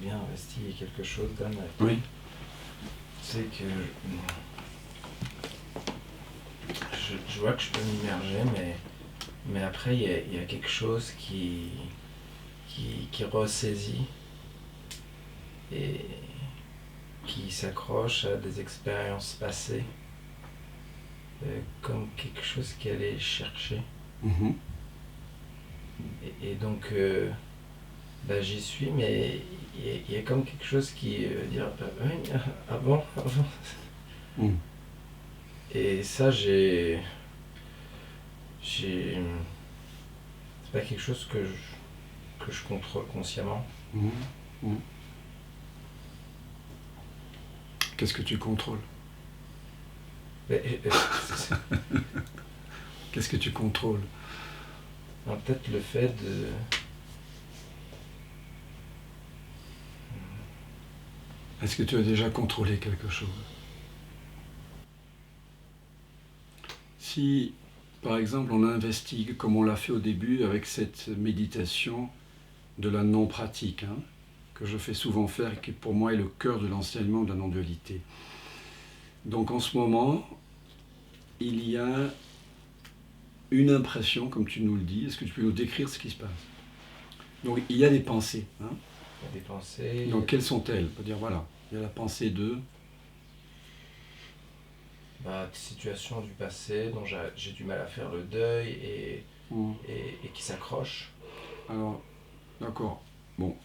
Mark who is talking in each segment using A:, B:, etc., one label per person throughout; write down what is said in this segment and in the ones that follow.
A: bien investiguer quelque chose, Dan.
B: Oui.
A: C'est que je vois que je peux m'immerger, mais après, il y a quelque chose qui ressaisit et qui s'accroche à des expériences passées, comme quelque chose qui allait chercher.
B: Mhm.
A: Et donc, bah, j'y suis, mais il y a comme quelque chose qui veut dire oui, avant.
B: Mhm.
A: Et ça, c'est pas quelque chose que je contrôle consciemment.
B: Mhm. Mhm. Qu'est-ce que tu contrôles?
A: Mais,
B: Qu'est-ce que tu contrôles?
A: peut-être le fait de.
B: Est-ce que tu as déjà contrôlé quelque chose? Si, par exemple, on investigue, comme on l'a fait au début avec cette méditation de la non-pratique, hein, que je fais souvent faire et qui pour moi est le cœur de l'enseignement de la non-dualité. Donc en ce moment, il y a une impression, comme tu nous le dis. Est-ce que tu peux nous décrire ce qui se passe? Donc il y a des pensées. Hein.
A: Il y a des pensées.
B: Donc quelles sont-elles? On peut dire voilà, il y a la pensée de...
A: Bah, des situations du passé dont j'ai du mal à faire le deuil et qui s'accrochent.
B: Alors, d'accord. Bon,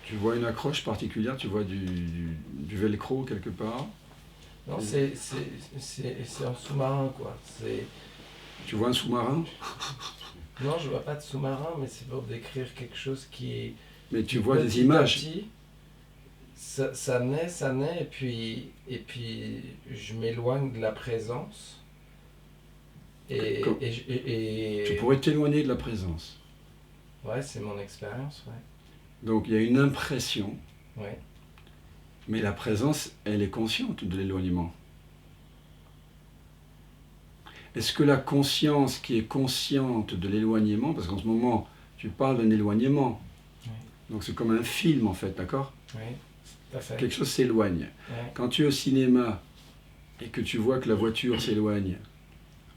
B: tu vois une accroche particulière, tu vois du velcro quelque part.
A: Non, c'est un sous-marin, quoi.
B: Tu vois un sous-marin?
A: Non, je vois pas de sous-marin, mais c'est pour décrire quelque chose
B: Mais tu
A: qui
B: vois des
A: petit à
B: images.
A: petit, ça naît, et puis je m'éloigne de la présence.
B: Comme- Tu pourrais t'éloigner de la présence.
A: Ouais, c'est mon expérience, ouais.
B: Donc il y a une impression,
A: Ouais.
B: mais la présence, elle est consciente de l'éloignement. Est-ce que la conscience qui est consciente de l'éloignement, parce qu'en ce moment, tu parles d'un éloignement,
A: Ouais.
B: donc c'est comme un film en fait, d'accord?
A: Oui, tout à fait.
B: Quelque chose s'éloigne.
A: Ouais.
B: Quand tu es au cinéma et que tu vois que la voiture s'éloigne,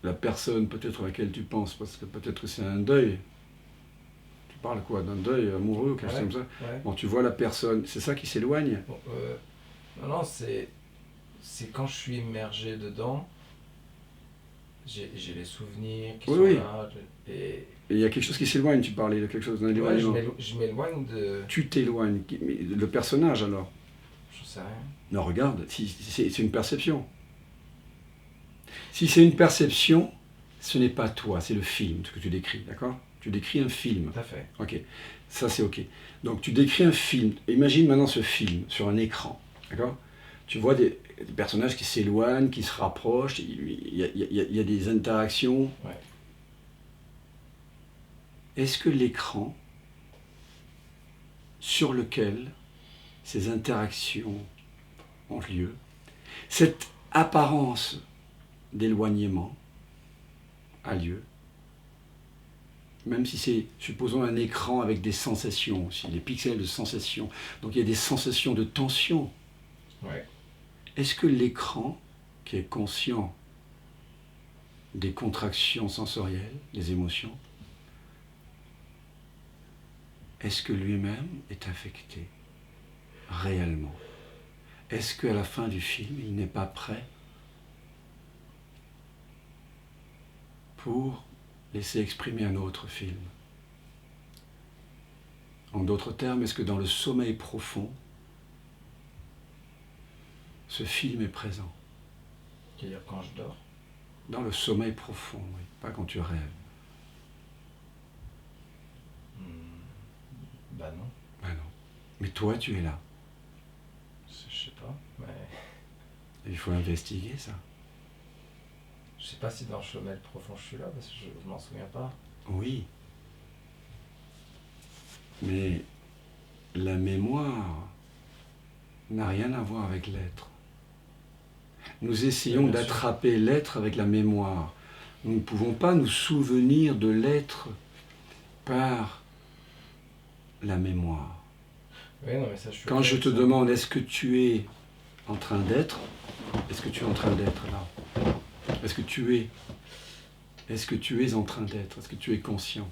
B: la personne peut-être à laquelle tu penses, parce que peut-être que c'est un deuil, tu parles quoi? D'un deuil amoureux, quelque chose comme ça?
A: Ouais.
B: Bon, tu vois la personne, c'est ça qui s'éloigne?
A: Bon, non, c'est quand je suis immergé dedans, j'ai les souvenirs qui sont là.
B: Et il y a quelque chose qui s'éloigne, tu parlais de quelque chose, d'un éloignement.
A: Je m'éloigne de...
B: Tu t'éloignes. Le personnage alors?
A: Je sais rien.
B: Non, regarde, c'est une perception. Si c'est une perception, ce n'est pas toi, c'est le film, ce que tu décris, d'accord? Tu décris un film.
A: Tout à fait.
B: Ok, ça c'est ok. Donc tu décris un film. Imagine maintenant ce film sur un écran, d'accord? Tu vois des personnages qui s'éloignent, qui se rapprochent, il y a des interactions.
A: Ouais.
B: Est-ce que l'écran sur lequel ces interactions ont lieu, cette apparence d'éloignement a lieu, même si c'est, supposons, un écran avec des sensations aussi, des pixels de sensations, donc il y a des sensations de tension.
A: Ouais.
B: Est-ce que l'écran, qui est conscient des contractions sensorielles, des émotions, est-ce que lui-même est affecté réellement? Est-ce qu'à la fin du film, il n'est pas prêt pour laisser exprimer un autre film? En d'autres termes, est-ce que dans le sommeil profond, ce film est présent?
A: C'est-à-dire quand je dors?
B: Dans le sommeil profond, oui, pas quand tu rêves.
A: Bah non.
B: Ben non. Mais toi, tu es là.
A: Je sais pas, mais...
B: Et il faut investiguer ça.
A: Je sais pas si dans le sommeil profond je suis là, parce que je m'en souviens pas.
B: Oui. Mais la mémoire n'a rien à voir avec l'être. Nous essayons d'attraper l'être avec la mémoire. Nous ne pouvons pas nous souvenir de l'être par la mémoire.
A: Oui, non, mais ça, je suis
B: Quand je
A: d'accord
B: te
A: avec ça.
B: demande est-ce que tu es en train d'être, est-ce que tu es en train d'être là? Est-ce que tu es en train d'être? Est-ce que tu es conscient?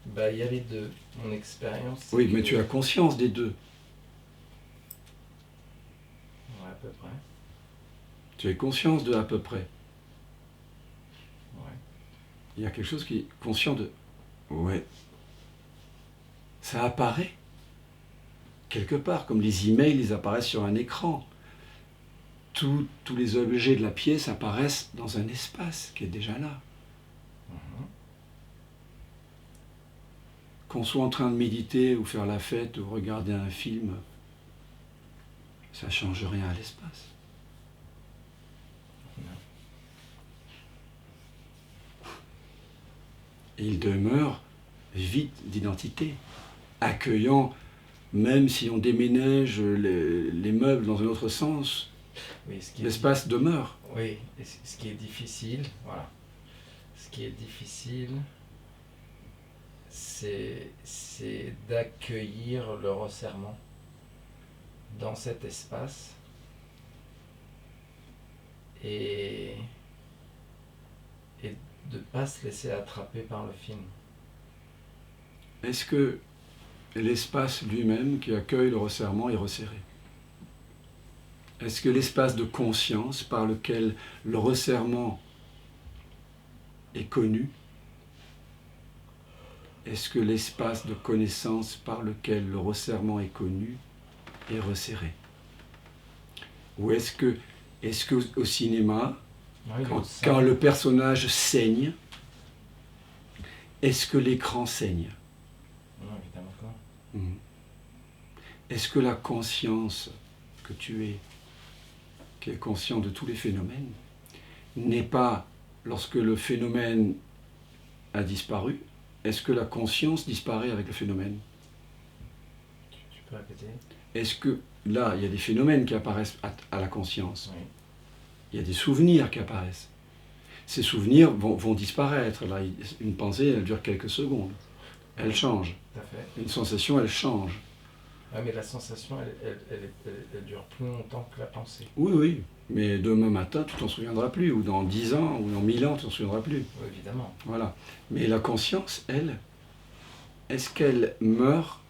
A: Bah, il y a les deux. Mon expérience, c'est
B: Oui,
A: que...
B: mais tu as conscience des deux.
A: Ouais, à peu près.
B: Tu as conscience de à peu près.
A: Ouais.
B: Il y a quelque chose qui est conscient de... Ouais. Ça apparaît quelque part, comme les emails, ils apparaissent sur un écran. Tous les objets de la pièce apparaissent dans un espace qui est déjà là.
A: Mhm.
B: Qu'on soit en train de méditer ou faire la fête ou regarder un film, ça ne change rien à l'espace. Et il demeure vide d'identité, accueillant, même si on déménage les meubles dans un autre sens,
A: Oui,
B: l'espace demeure.
A: Oui, et ce qui est difficile, voilà. Ce qui est difficile, c'est d'accueillir le resserrement dans cet espace et, et de ne pas se laisser attraper par le film.
B: Est-ce que l'espace lui-même qui accueille le resserrement est resserré? Est-ce que l'espace de conscience par lequel le resserrement est connu, est-ce que l'espace de connaissance par lequel le resserrement est connu est resserré? Ou est-ce que au cinéma,
A: Oui,
B: quand le personnage saigne, est-ce que l'écran saigne?
A: Non, évidemment que non.
B: Est-ce que la conscience que tu es, qui est conscient de tous les phénomènes, n'est pas, lorsque le phénomène a disparu, est-ce que la conscience disparaît avec le phénomène?
A: Tu peux répéter?
B: Est-ce que, là, il y a des phénomènes qui apparaissent à la conscience.
A: Oui.
B: Il y a des souvenirs qui apparaissent. Ces souvenirs vont disparaître. Là, une pensée, elle dure quelques secondes. Elle change.
A: Tout à fait.
B: Une sensation, elle change.
A: Ah, mais la sensation, elle dure plus longtemps que la pensée.
B: Oui, oui. Mais demain matin, tu t'en souviendras plus. Ou dans 10 ans, ou dans 1000 ans, tu t'en souviendras plus.
A: Oui, évidemment.
B: Voilà. Mais la conscience, elle, est-ce qu'elle meurt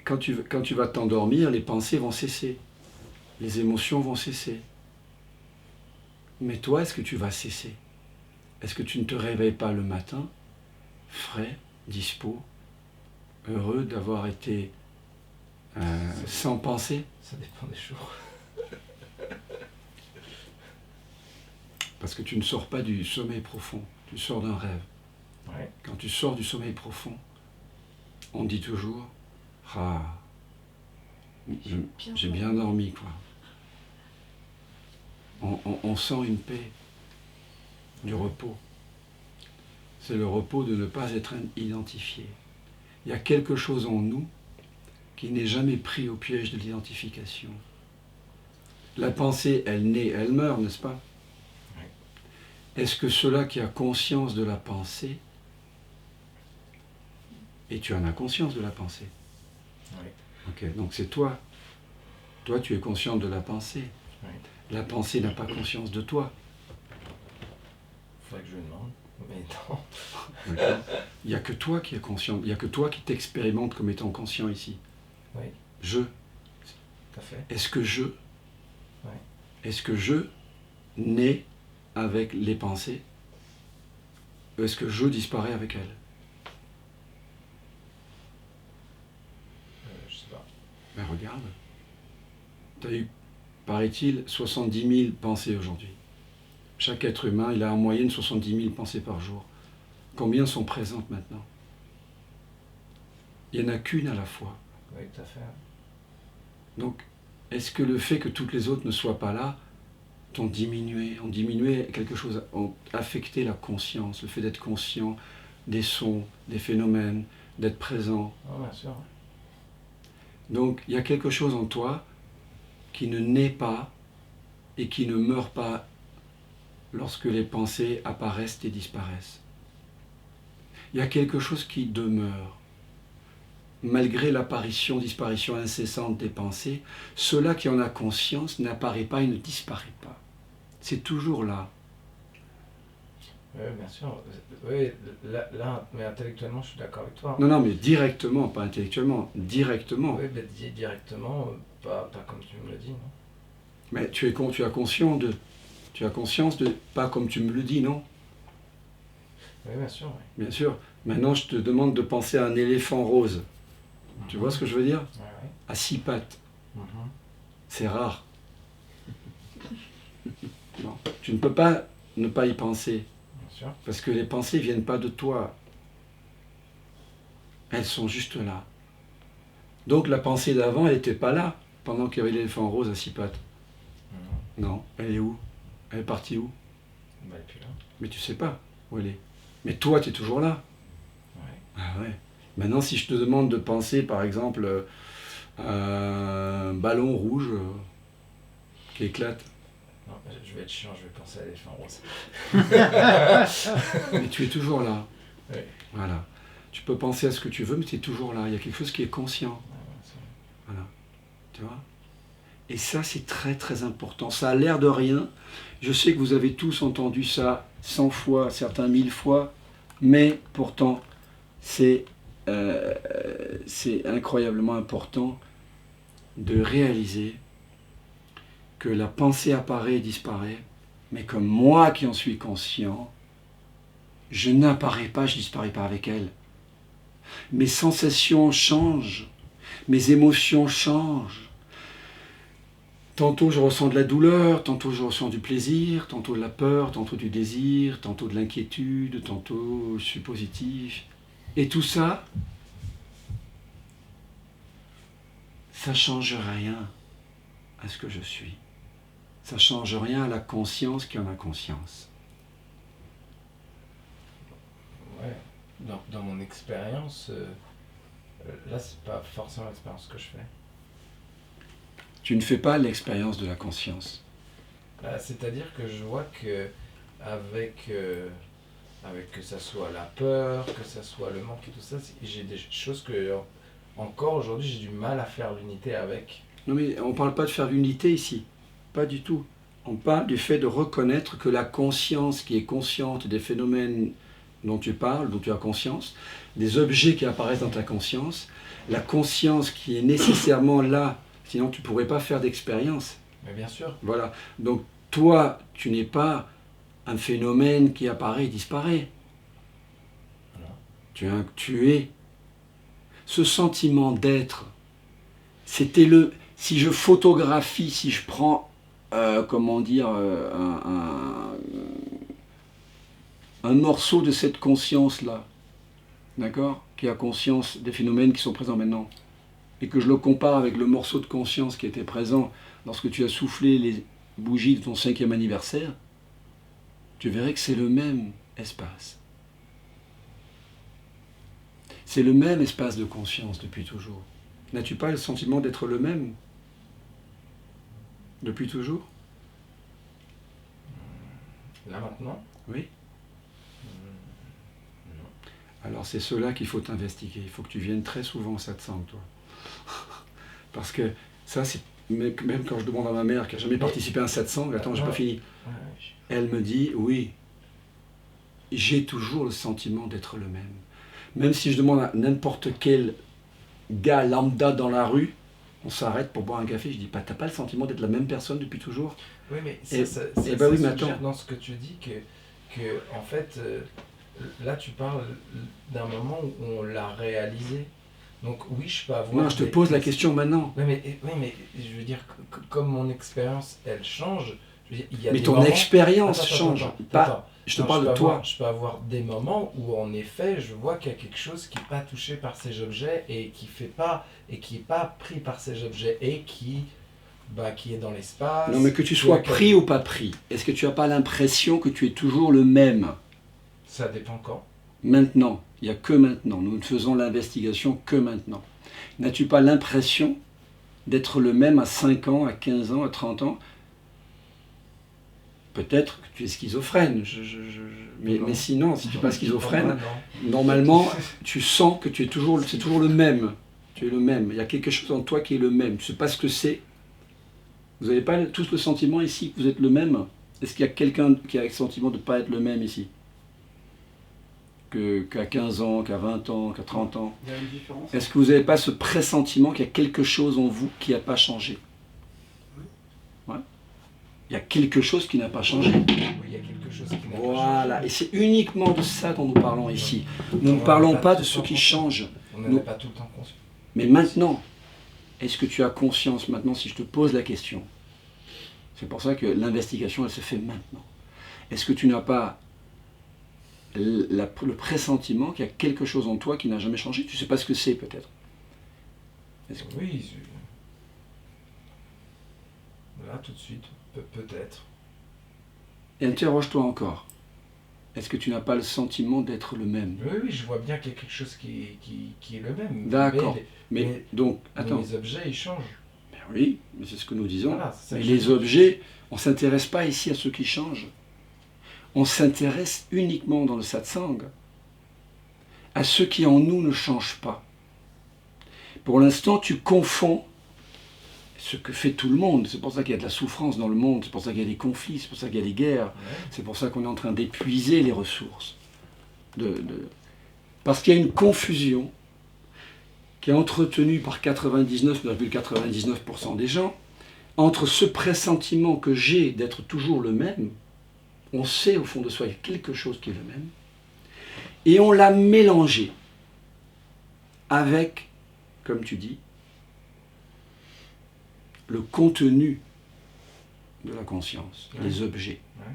B: quand tu vas t'endormir, les pensées vont cesser. Les émotions vont cesser. Mais toi, est-ce que tu vas cesser? Est-ce que tu ne te réveilles pas le matin, frais, dispo, heureux d'avoir été sans pensée?
A: Ça dépend des jours.
B: Parce que tu ne sors pas du sommeil profond, tu sors d'un rêve.
A: Ouais.
B: Quand tu sors du sommeil profond, on dit toujours « Ah, j'ai bien dormi, quoi. » On sent une paix, du repos. C'est le repos de ne pas être identifié. Il y a quelque chose en nous qui n'est jamais pris au piège de l'identification. La pensée, elle naît, elle meurt, n'est-ce pas?
A: Oui.
B: Est-ce que cela qui a conscience de la pensée, et tu en as conscience de la pensée?
A: Oui.
B: Ok, donc c'est toi. Toi, tu es conscient de la pensée.
A: Oui.
B: La pensée n'a pas conscience de toi.
A: Faudrait que je lui demande. Mais non.
B: Il n'y a que toi qui es conscient. Il n'y a que toi qui t'expérimente comme étant conscient ici.
A: Oui.
B: Je.
A: Tout à fait.
B: Est-ce que je?
A: Oui.
B: Est-ce que je naît avec les pensées? Ou est-ce que je disparais avec elles?
A: Je sais pas.
B: Ben regarde. Tu as eu, paraît-il, 70 000 pensées aujourd'hui. Chaque être humain, il a en moyenne 70 000 pensées par jour. Combien sont présentes maintenant? Il n'y en a qu'une à la fois.
A: Oui, tout à fait.
B: Donc, est-ce que le fait que toutes les autres ne soient pas là ont diminué quelque chose, ont affecté la conscience, le fait d'être conscient des sons, des phénomènes, d'être présent?
A: Oh, bien sûr.
B: Donc, il y a quelque chose en toi qui ne naît pas et qui ne meurt pas lorsque les pensées apparaissent et disparaissent. Il y a quelque chose qui demeure. malgré l'apparition, disparition incessante des pensées, cela qui en a conscience n'apparaît pas et ne disparaît pas. C'est toujours là.
A: Oui, bien sûr. Oui, là, mais intellectuellement, je suis d'accord avec toi.
B: Non, non, mais directement, pas intellectuellement, directement.
A: Oui, mais directement, pas comme tu me le dis, non?
B: Mais tu as conscience de, pas comme tu me le dis, non?
A: Oui, bien sûr, oui.
B: Bien sûr. Maintenant, je te demande de penser à un éléphant rose. Tu vois ce que je veux dire?
A: Ouais, ouais.
B: À 6 pattes.
A: Mhm.
B: C'est rare. Non. Tu ne peux pas ne pas y penser.
A: Bien sûr.
B: Parce que les pensées ne viennent pas de toi. Elles sont juste là. Donc la pensée d'avant, elle n'était pas là pendant qu'il y avait l'éléphant rose à 6 pattes. Non. Elle est où? Elle est partie où?
A: Bah, et puis là.
B: Mais tu sais pas où elle est. Mais toi, tu es toujours là.
A: Ouais.
B: Ah ouais. Maintenant, si je te demande de penser, par exemple, à un ballon rouge qui éclate,
A: Non, je vais être chiant, je vais penser à l'éléphant rose.
B: mais tu es toujours là.
A: Oui.
B: Voilà. Tu peux penser à ce que tu veux, mais tu es toujours là. Il y a quelque chose qui est conscient.
A: Ouais, c'est vrai.
B: Voilà. Tu vois? Et ça, c'est très très important. Ça a l'air de rien. Je sais que vous avez tous entendu ça 100 fois, certains 1000 fois, mais pourtant, c'est incroyablement important de réaliser que la pensée apparaît et disparaît, mais comme moi qui en suis conscient, je n'apparais pas, je disparais pas avec elle. Mes sensations changent, mes émotions changent. Tantôt je ressens de la douleur, tantôt je ressens du plaisir, tantôt de la peur, tantôt du désir, tantôt de l'inquiétude, tantôt je suis positif. Et tout ça, ça ne change rien à ce que je suis. Ça ne change rien à la conscience qui en a conscience.
A: Ouais. Dans mon expérience, là, c'est pas forcément l'expérience que je fais.
B: Tu ne fais pas l'expérience de la conscience.
A: C'est-à-dire que je vois que avec que ça soit la peur, que ça soit le manque et tout ça, j'ai des choses que encore aujourd'hui j'ai du mal à faire l'unité avec.
B: Non mais on ne parle pas de faire l'unité ici, pas du tout. On parle du fait de reconnaître que la conscience qui est consciente des phénomènes dont tu parles, dont tu as conscience, des objets qui apparaissent dans ta conscience, la conscience qui est nécessairement là, sinon tu ne pourrais pas faire d'expérience.
A: Mais bien sûr.
B: Voilà. Donc toi, tu n'es pas un phénomène qui apparaît et disparaît.
A: Voilà.
B: Tu es. Ce sentiment d'être, c'était le... Si je photographie, si je prends, comment dire, un morceau de cette conscience-là, d'accord, qui a conscience des phénomènes qui sont présents maintenant, et que je le compare avec le morceau de conscience qui était présent lorsque tu as soufflé les bougies de ton 5e anniversaire, tu verrais que c'est le même espace. C'est le même espace de conscience depuis toujours. N'as-tu pas le sentiment d'être le même depuis toujours?
A: Là maintenant?
B: Oui.
A: Non.
B: Alors c'est cela qu'il faut investiguer. Il faut que tu viennes très souvent au satsang, toi. Parce que ça, c'est même quand je demande à ma mère qui n'a jamais participé à un satsang, attends, j'ai pas fini. Elle me dit, oui, j'ai toujours le sentiment d'être le même. Même si je demande à n'importe quel gars lambda dans la rue, on s'arrête pour boire un café, je dis, t'as pas le sentiment d'être la même personne depuis toujours?
A: Oui, mais
B: ça
A: suggère dans ce que tu dis que en fait, là tu parles d'un moment où on l'a réalisé. Donc oui, je peux avoir...
B: Non, je te pose la question maintenant.
A: Oui, mais je veux dire, comme mon expérience, elle change, je veux dire, il y a
B: mais
A: des
B: ton
A: moments...
B: expérience change.
A: Attends.
B: Je te parle de toi.
A: Je peux avoir des moments où en effet, je vois qu'il y a quelque chose qui n'est pas touché par ces objets et qui n'est pas pris par ces objets et qui est dans l'espace.
B: Non, mais que tu sois pris ou pas pris, est-ce que tu n'as pas l'impression que tu es toujours le même?
A: Ça dépend quand.
B: Maintenant, il n'y a que maintenant. Nous ne faisons l'investigation que maintenant. N'as-tu pas l'impression d'être le même à 5 ans, à 15 ans, à 30 ans? Peut-être que tu es schizophrène, mais sinon, si tu n'es pas schizophrène, normalement, tu sens que c'est toujours le même. Tu es le même. Il y a quelque chose en toi qui est le même. Tu ne sais pas ce que c'est. Vous n'avez pas tous le sentiment ici que vous êtes le même? Est-ce qu'il y a quelqu'un qui a le sentiment de ne pas être le même ici? Qu'à 15 ans, qu'à 20 ans, qu'à 30 ans?
C: Il y a une différence.
B: Est-ce que vous n'avez pas ce pressentiment qu'il y a quelque chose en vous qui n'a pas changé? Ouais. Il y a quelque chose qui n'a pas changé.
A: Oui, il y a quelque chose qui n'a pas
B: Voilà.
A: changé.
B: Et c'est uniquement de ça dont nous parlons ici. Nous ne parlons pas de ce qui change.
A: On n'en
B: Nous-
A: est pas tout le temps conscient.
B: Mais maintenant, est-ce que tu as conscience maintenant si je te pose la question? C'est pour ça que l'investigation, elle se fait maintenant. Est-ce que tu n'as pas le pressentiment qu'il y a quelque chose en toi qui n'a jamais changé? Tu ne sais pas ce que c'est peut-être. Est-ce que-
A: Oui, là tout de suite, peut-être.
B: Et interroge-toi encore. Est-ce que tu n'as pas le sentiment d'être le même?
A: Oui, je vois bien qu'il y a quelque chose qui est le même.
B: D'accord.
A: Mais,
B: Mais donc, attends.
A: les objets, ils changent.
B: Ben oui, mais c'est ce que nous disons.
A: Voilà, c'est ça
B: Mais
A: que je
B: les
A: dis.
B: objets, on ne s'intéresse pas ici à ceux qui changent. On s'intéresse uniquement dans le satsang à ceux qui en nous ne changent pas. Pour l'instant, tu confonds ce que fait tout le monde. C'est pour ça qu'il y a de la souffrance dans le monde, c'est pour ça qu'il y a des conflits, c'est pour ça qu'il y a des guerres,
A: Ouais.
B: c'est pour ça qu'on est en train d'épuiser les ressources. Parce qu'il y a une confusion qui est entretenue par 99,99% des gens entre ce pressentiment que j'ai d'être toujours le même, on sait au fond de soi qu'il y a quelque chose qui est le même, et on l'a mélangé avec, comme tu dis, le contenu de la conscience,
A: Ouais.
B: les objets.
A: Ouais.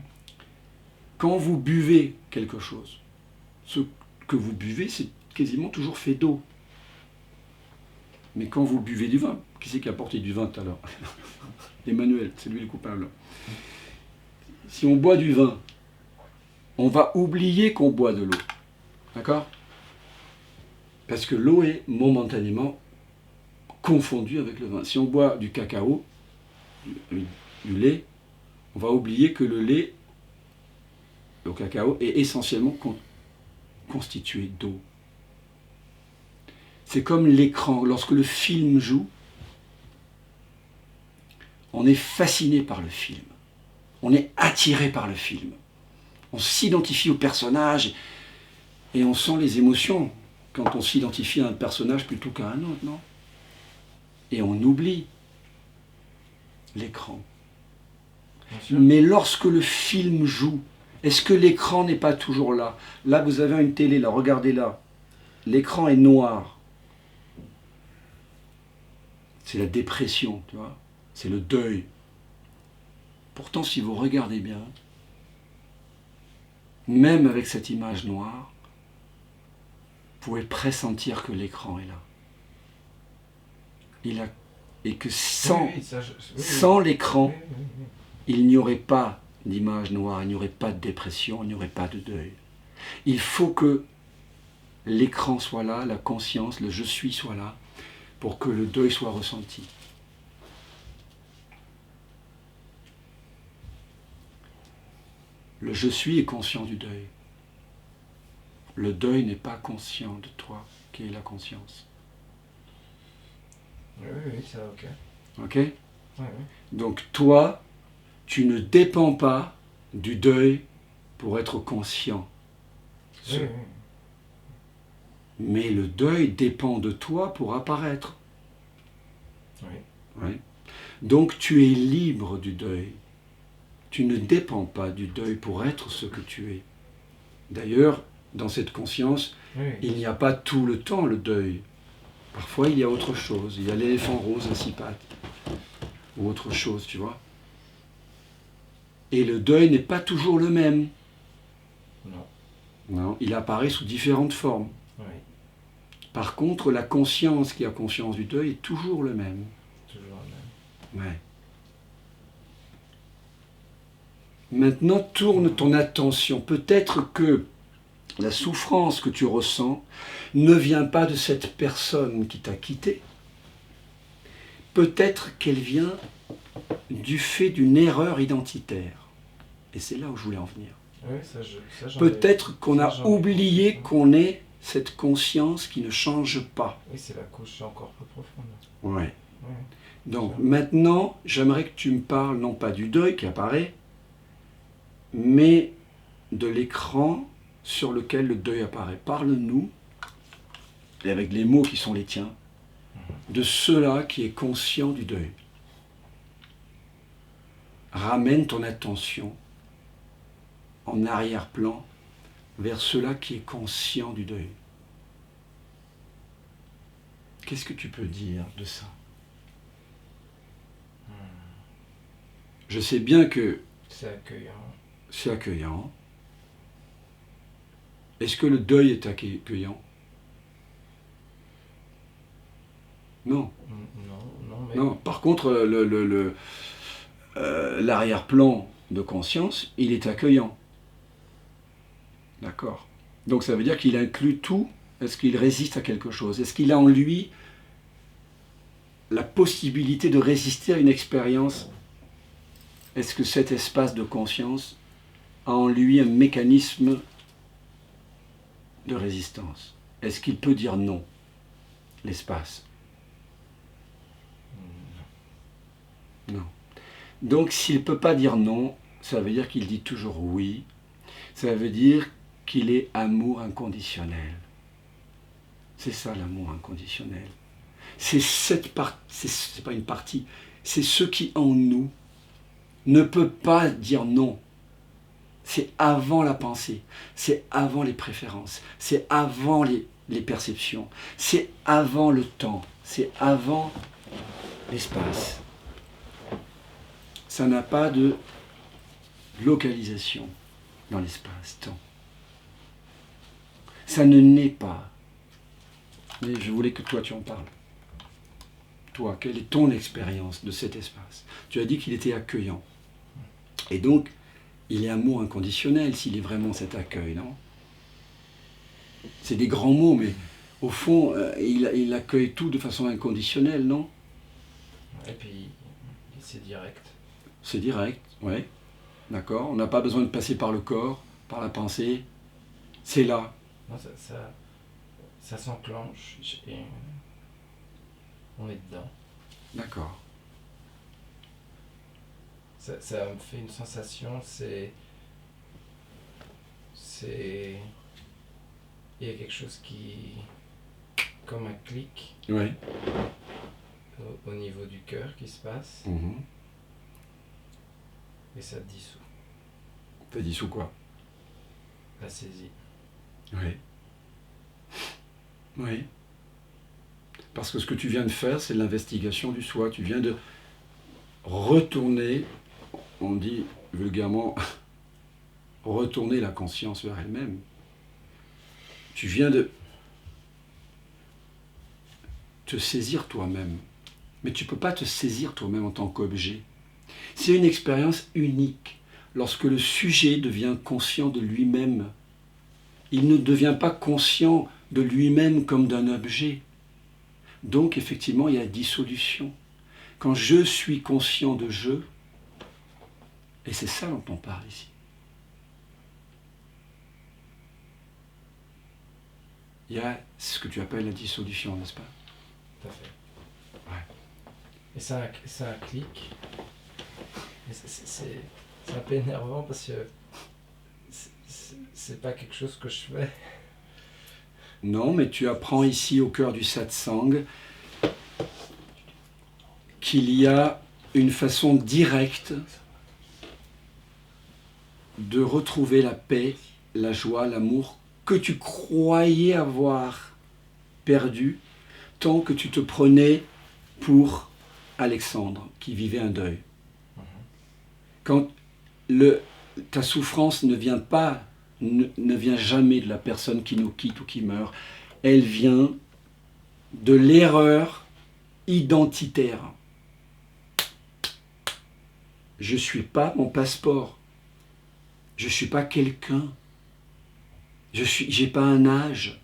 B: Quand vous buvez quelque chose, ce que vous buvez, c'est quasiment toujours fait d'eau. Mais quand vous buvez du vin, qui c'est qui a apporté du vin tout à l'heure? Emmanuel, c'est lui le coupable. Si on boit du vin, on va oublier qu'on boit de l'eau. D'accord? Parce que l'eau est momentanément confondue avec le vin. Si on boit du cacao, du lait, on va oublier que le lait au cacao est essentiellement constitué d'eau. C'est comme l'écran. Lorsque le film joue, on est fasciné par le film. On est attiré par le film. On s'identifie au personnage et on sent les émotions quand on s'identifie à un personnage plutôt qu'à un autre, non? Et on oublie l'écran.
A: Bien sûr.
B: Mais lorsque le film joue, est-ce que l'écran n'est pas toujours là? Là, vous avez une télé, là, regardez là. L'écran est noir. C'est la dépression, tu vois. C'est le deuil. Pourtant, si vous regardez bien, même avec cette image noire, vous pouvez pressentir que l'écran est là. Et que sans l'écran, il n'y aurait pas d'image noire, il n'y aurait pas de dépression, il n'y aurait pas de deuil. Il faut que l'écran soit là, la conscience, le je suis soit là, pour que le deuil soit ressenti. Le je suis est conscient du deuil. Le deuil n'est pas conscient de toi, qui est la conscience.
A: Oui, ça, ok.
B: Ok?
A: Ouais, ouais.
B: Donc toi, tu ne dépends pas du deuil pour être conscient.
A: Oui, oui.
B: Mais le deuil dépend de toi pour apparaître.
A: Oui.
B: Oui. Donc tu es libre du deuil. Tu ne dépends pas du deuil pour être ce que tu es. D'ailleurs, dans cette conscience,
A: Oui.
B: il n'y a pas tout le temps le deuil. Parfois, il y a autre chose. Il y a l'éléphant rose à six pattes. Ou autre chose, tu vois. Et le deuil n'est pas toujours le même.
A: Non.
B: Non, il apparaît sous différentes formes.
A: Oui.
B: Par contre, la conscience qui a conscience du deuil est toujours le même.
A: Toujours la même.
B: Ouais. Maintenant, tourne ton attention. Peut-être que la souffrance que tu ressens ne vient pas de cette personne qui t'a quitté. Peut-être qu'elle vient du fait d'une erreur identitaire. Et c'est là où je voulais en venir.
A: Oui, ça, j'en ai-
B: Peut-être qu'on
A: ça,
B: a
A: j'en ai-
B: oublié qu'on est cette conscience qui ne change pas.
A: Oui, c'est la couche encore plus profonde.
B: Ouais.
A: Ouais.
B: Donc maintenant, j'aimerais que tu me parles non pas du deuil qui apparaît, mais de l'écran sur lequel le deuil apparaît. Parle-nous, et avec les mots qui sont les tiens, de cela qui est conscient du deuil. Ramène ton attention en arrière-plan vers cela qui est conscient du deuil. Qu'est-ce que tu peux dire de ça? Je sais bien que
A: C'est accueillant.
B: c'est accueillant. Est-ce que le deuil est accueillant? Non.
A: Non, mais...
B: Non. Par contre, l'arrière-plan de conscience, il est accueillant. D'accord. Donc ça veut dire qu'il inclut tout. Est-ce qu'il résiste à quelque chose? Est-ce qu'il a en lui la possibilité de résister à une expérience? Est-ce que cet espace de conscience a en lui un mécanisme de résistance? Est-ce qu'il peut dire non, l'espace? Non. Donc s'il ne peut pas dire non, ça veut dire qu'il dit toujours oui. Ça veut dire qu'il est amour inconditionnel. C'est ça l'amour inconditionnel. C'est cette partie, c'est pas une partie, c'est ce qui en nous ne peut pas dire non. C'est avant la pensée, c'est avant les préférences, c'est avant les perceptions, c'est avant le temps, c'est avant l'espace. Ça n'a pas de localisation dans l'espace-temps. Ça ne naît pas. Mais je voulais que toi tu en parles. Toi, quelle est ton expérience de cet espace? Tu as dit qu'il était accueillant. Et donc, il est amour inconditionnel s'il est vraiment cet accueil, non? C'est des grands mots, mais au fond, il accueille tout de façon inconditionnelle, non?
A: Et puis, c'est direct.
B: C'est direct, oui. D'accord. On n'a pas besoin de passer par le corps, par la pensée. C'est là.
A: Non, ça s'enclenche et on est dedans.
B: D'accord.
A: Ça me fait une sensation, il y a quelque chose qui, comme un clic,
B: Oui.
A: au niveau du cœur qui se passe,
B: Mhm.
A: et ça dissout,
B: T'as dit sous quoi?
A: la saisie.
B: Oui. Oui. Parce que ce que tu viens de faire, c'est l'investigation du soi. Tu viens de retourner, on dit vulgairement, retourner la conscience vers elle-même. Tu viens de te saisir toi-même. Mais tu ne peux pas te saisir toi-même en tant qu'objet. C'est une expérience unique lorsque le sujet devient conscient de lui-même. Il ne devient pas conscient de lui-même comme d'un objet. Donc effectivement, il y a dissolution. Quand je suis conscient de je, et c'est ça dont on parle ici. Il y a ce que tu appelles la dissolution, n'est-ce pas?
A: Tout à fait.
B: Ouais.
A: Et ça a un clic. Et c'est un peu énervant parce que c'est pas quelque chose que je fais.
B: Non, mais tu apprends ici au cœur du satsang qu'il y a une façon directe de retrouver la paix, la joie, l'amour que tu croyais avoir perdu tant que tu te prenais pour Alexandre qui vivait un deuil. Quand ta souffrance ne vient pas, ne vient jamais de la personne qui nous quitte ou qui meurt, elle vient de l'erreur identitaire. Je ne suis pas mon passeport. Je ne suis pas quelqu'un. Je n'ai pas un âge.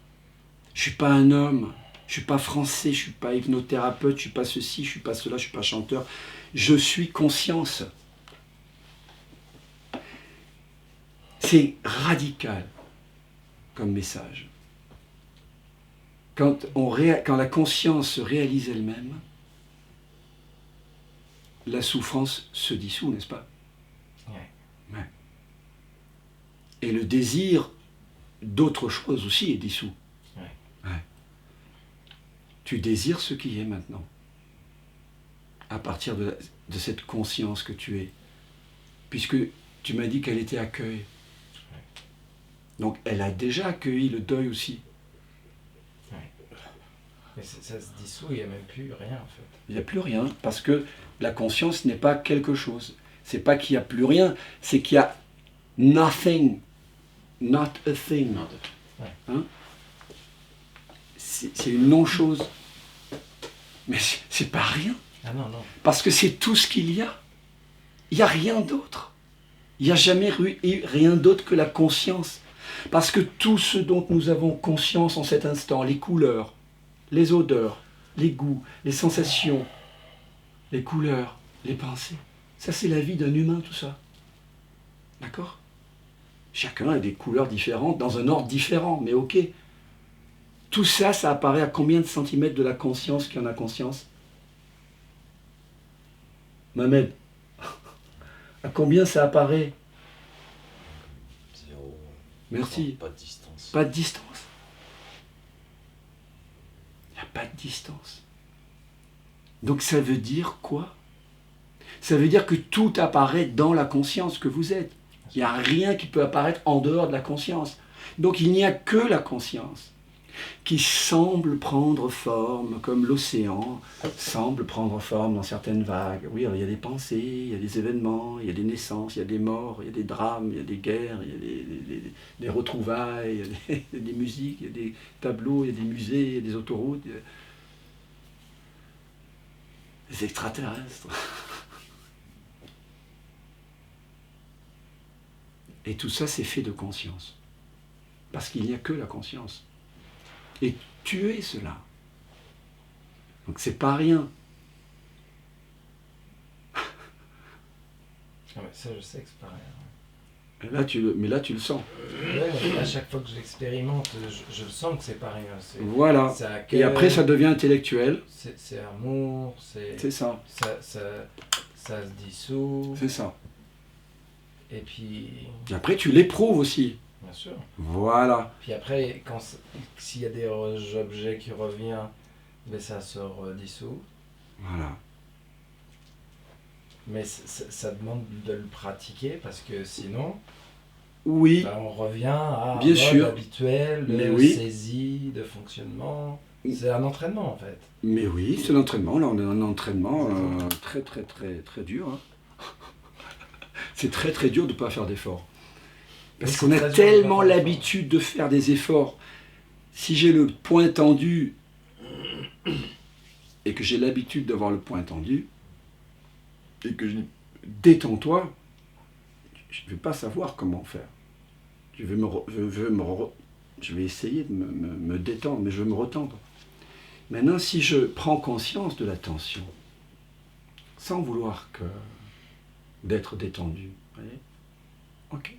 B: Je ne suis pas un homme. Je ne suis pas français. Je ne suis pas hypnothérapeute. Je ne suis pas ceci. Je ne suis pas cela. Je ne suis pas chanteur. Je suis conscience. C'est radical comme message. Quand la conscience se réalise elle-même, la souffrance se dissout, n'est-ce pas?
A: Ouais.
B: Ouais. Et le désir d'autre chose aussi est dissous.
A: Ouais.
B: Ouais. Tu désires ce qui est maintenant, à partir de cette conscience que tu es. Puisque tu m'as dit qu'elle était accueil.
A: Ouais.
B: Donc elle a déjà accueilli le deuil aussi.
A: Mais ça se dissout, il n'y a même plus rien en fait.
B: Il n'y a plus rien, parce que la conscience n'est pas quelque chose. C'est pas qu'il n'y a plus rien, c'est qu'il y a nothing, not a thing. Hein? C'est une non-chose. Mais c'est pas rien.
A: Ah non, non.
B: Parce que c'est tout ce qu'il y a. Il n'y a rien d'autre. Il n'y a jamais eu rien d'autre que la conscience. Parce que tout ce dont nous avons conscience en cet instant, les couleurs, les odeurs, les goûts, les sensations, les couleurs, les pensées, ça c'est la vie d'un humain tout ça. D'accord? Chacun a des couleurs différentes, dans un ordre différent, mais ok. Tout ça, ça apparaît à combien de centimètres de la conscience qui en a conscience? Mohamed, à combien ça apparaît?
C: 0.
B: Merci.
C: Pas de distance.
B: Pas de distance. Il n'y a pas de distance. Donc ça veut dire quoi? Ça veut dire que tout apparaît dans la conscience que vous êtes. Il n'y a rien qui peut apparaître en dehors de la conscience. Donc il n'y a que la conscience qui semble prendre forme, comme l'océan semble prendre forme dans certaines vagues. Oui, alors il y a des pensées, il y a des événements, il y a des naissances, il y a des morts, il y a des drames, il y a des guerres, il y a des retrouvailles, il y a des musiques, il y a des tableaux, il y a des musées, il y a des autoroutes, il y a des extraterrestres. Et tout ça, c'est fait de conscience. Parce qu'il n'y a que la conscience. Et tu es cela. Donc c'est pas rien.
A: Ah ouais, ça je sais que c'est pas rien.
B: Mais là tu le sens.
A: Ouais, à chaque fois que j'expérimente, je sens que c'est pas rien.
B: Voilà.
A: Accueil,
B: et après ça devient intellectuel.
A: C'est amour,
B: c'est ça.
A: Ça se dissout.
B: C'est ça.
A: Et puis...
B: Et après tu l'éprouves aussi.
A: Bien sûr.
B: Voilà.
A: Puis après, s'il y a des objets qui reviennent, ben ça se dissout.
B: Voilà.
A: Mais ça demande de le pratiquer parce que sinon,
B: oui.
A: Ben on revient à
B: bien sûr.
A: habituel de
B: oui.
A: saisie, de fonctionnement. C'est un entraînement en fait.
B: Mais oui, c'est l'entraînement. Là, on a un entraînement très très très très dur. Hein. C'est très très dur de ne pas faire d'efforts. Parce qu'on a tellement l'habitude de faire des efforts. Si j'ai le poing tendu et que j'ai l'habitude d'avoir le poing tendu et que je dis détends-toi, je ne vais pas savoir comment faire. Je vais essayer de me détendre, mais je vais me retendre. Maintenant, si je prends conscience de la tension, sans vouloir d'être détendu, vous voyez, ok.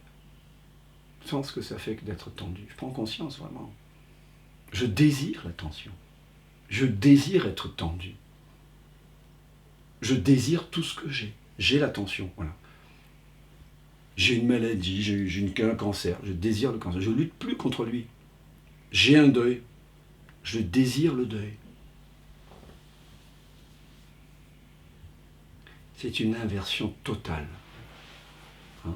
B: Sans ce que ça fait que d'être tendu. Je prends conscience vraiment. Je désire la tension. Je désire être tendu. Je désire tout ce que j'ai. J'ai la tension, voilà. J'ai une maladie, j'ai un cancer. Je désire le cancer. Je ne lutte plus contre lui. J'ai un deuil. Je désire le deuil. C'est une inversion totale. Hein?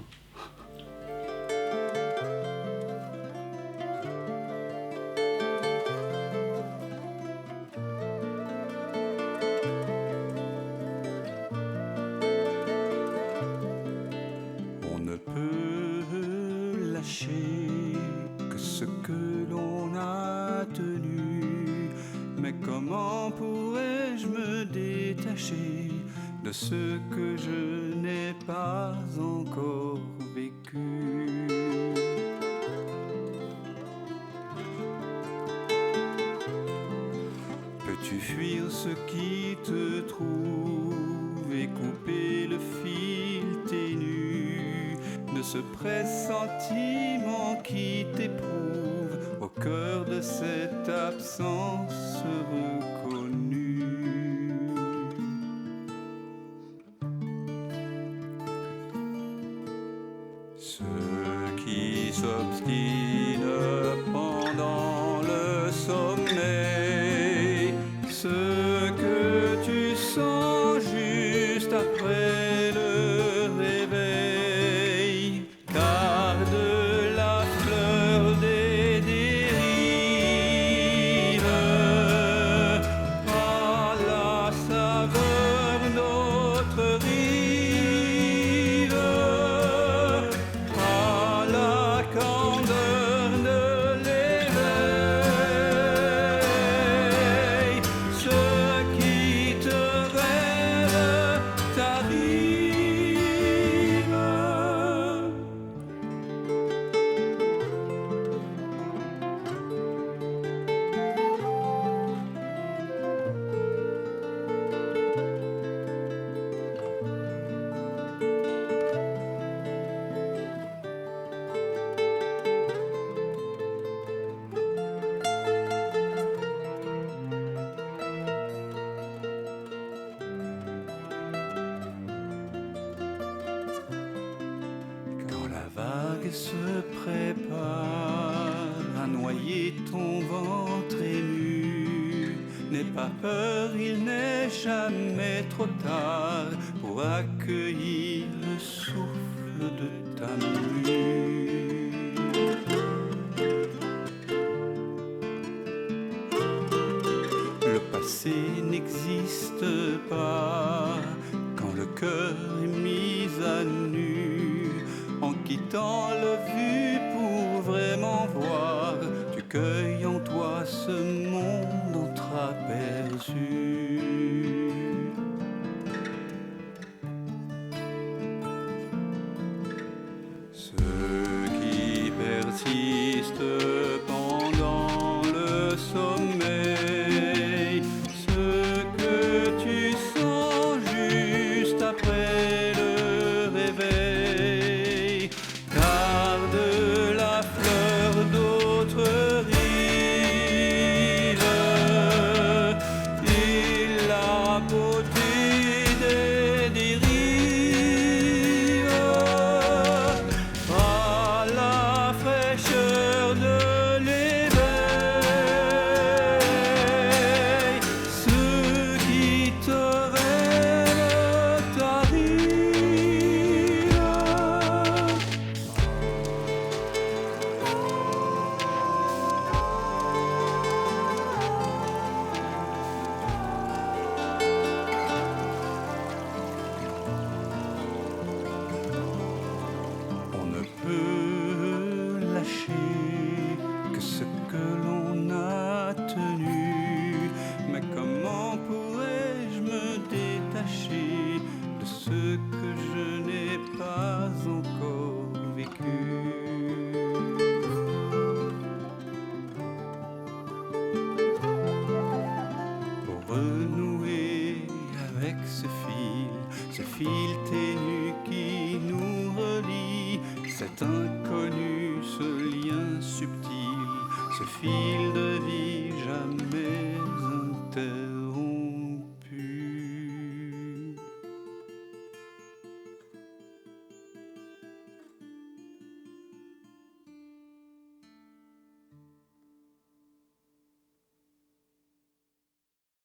D: Que ce que l'on a tenu, mais comment pourrais-je me détacher de ce que je n'ai pas encore vécu? Peux-tu fuir ce qui te trouve et couper le fil ténu de ce pressentiment qui t'éprouve, au cœur de cette absence reconnue. Ceux qui s'obstinent pendant le sommeil, ce que tu sens juste après le réveil, garde la fleur des dérives, à la saveur d'autres rives, à la candeur de l'éveil. Ce qui te rêve t'arrive. Quand la vague se prépare à noyer ton ventre ému, n'aie pas peur, il n'est jamais trop tard pour accueillir le souffle de ta mue. Le passé n'existe pas quand le cœur est mis à nu. En quittant le vu pour vraiment voir, tu cueilles en toi ce monde entreaperçu. Ceux qui persistent pendant le sommeil, ce que tu sens juste après le réveil, garde la fleur d'autres rives et la beauté des dérives, à la fraîcheur de l'éveil. Ce qui te rêve t'arrive. On ne peut lâcher que ce que l'on a tenu, mais comment pourrais-je me détacher de ce que je n'ai pas encore vécu? Pour renouer avec ce fil ténu qui nous relie, cet inconnu, ce lien subtil, ce fil